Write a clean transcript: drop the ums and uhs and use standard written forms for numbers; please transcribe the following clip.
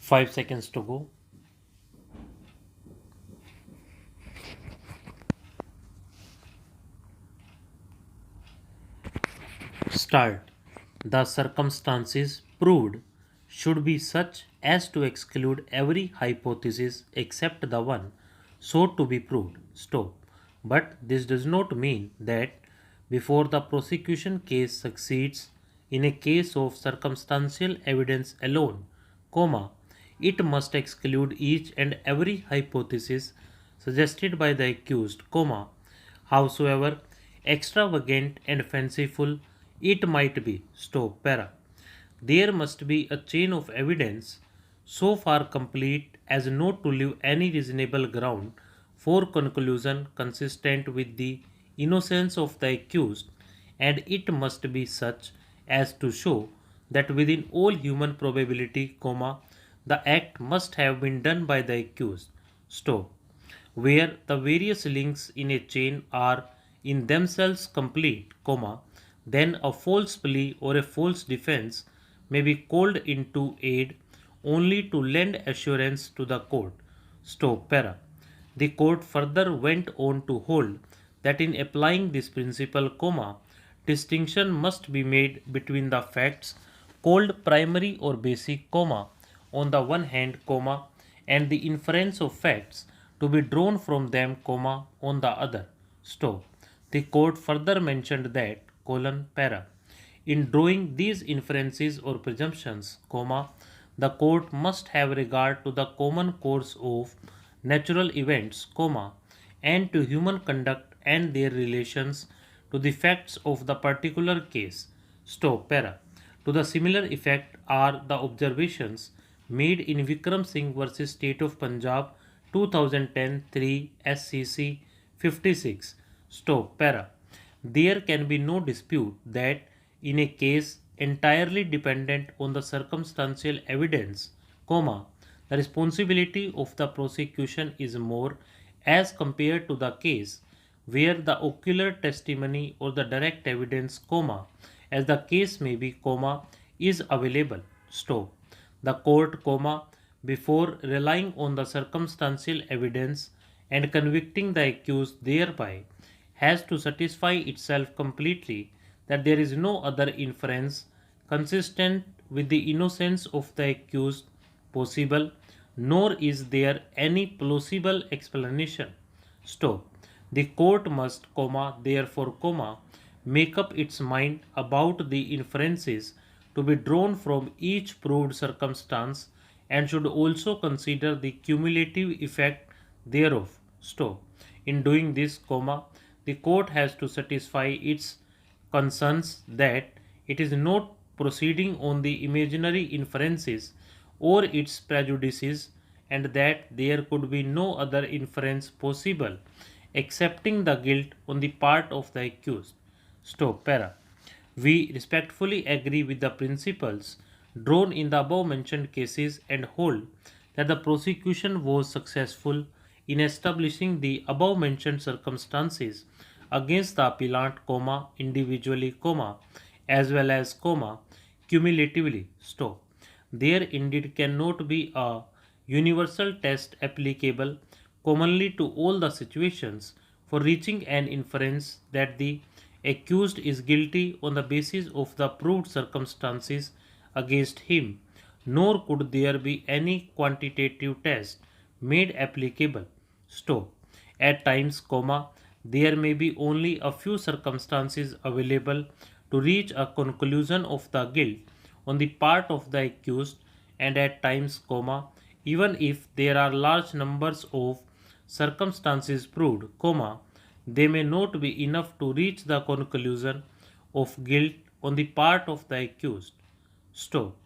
5 seconds to go. Start. The circumstances proved should be such as to exclude every hypothesis except the one sought to be proved. Stop. But this does not mean that before the prosecution case succeeds in a case of circumstantial evidence alone, comma, it must exclude each and every hypothesis suggested by the accused, comma, howsoever extravagant and fanciful it might be. Stop. Para. There must be a chain of evidence so far complete as not to leave any reasonable ground for conclusion consistent with the innocence of the accused, and it must be such as to show that within all human probability, comma, the act must have been done by the accused. Stop. Where the various links in a chain are in themselves complete, comma, then a false plea or a false defense may be called into aid only to lend assurance to the court. Stop. Para. The court further went on to hold that in applying this principle, comma, distinction must be made between the facts called primary or basic, comma, on the one hand, comma, and the inference of facts to be drawn from them, comma, on the other. Stop. The court further mentioned that, para, in drawing these inferences or presumptions, comma, the court must have regard to the common course of natural events, comma, and to human conduct and their relations to the facts of the particular case. Stop. Para. To the similar effect are the observations made in Vikram Singh versus State of Punjab 2010 3 SCC 56. Stop. Para. There can be no dispute that in a case entirely dependent on the circumstantial evidence, comma, the responsibility of the prosecution is more as compared to the case where the ocular testimony or the direct evidence, comma, as the case may be, comma, is available. Stop. The court, comma, before relying on the circumstantial evidence and convicting the accused thereby, has to satisfy itself completely that there is no other inference consistent with the innocence of the accused possible, nor is there any plausible explanation. Stop. The court must, comma, therefore, comma, make up its mind about the inferences to be drawn from each proved circumstance and should also consider the cumulative effect thereof. Stop. In doing this, comma, the court has to satisfy its concerns that it is not proceeding on the imaginary inferences or its prejudices, and that there could be no other inference possible accepting the guilt on the part of the accused. Stop. Para. We respectfully agree with the principles drawn in the above mentioned cases and hold that the prosecution was successful in establishing the above mentioned circumstances against the appellant, comma, individually, comma, as well as, comma, cumulatively. Stop. There indeed cannot be a universal test applicable commonly to all the situations for reaching an inference that the accused is guilty on the basis of the proved circumstances against him, nor could there be any quantitative test made applicable. Stop. At times, comma, there may be only a few circumstances available to reach a conclusion of the guilt on the part of the accused, and at times, comma, even if there are large numbers of circumstances proved, comma, they may not be enough to reach the conclusion of guilt on the part of the accused. Stop.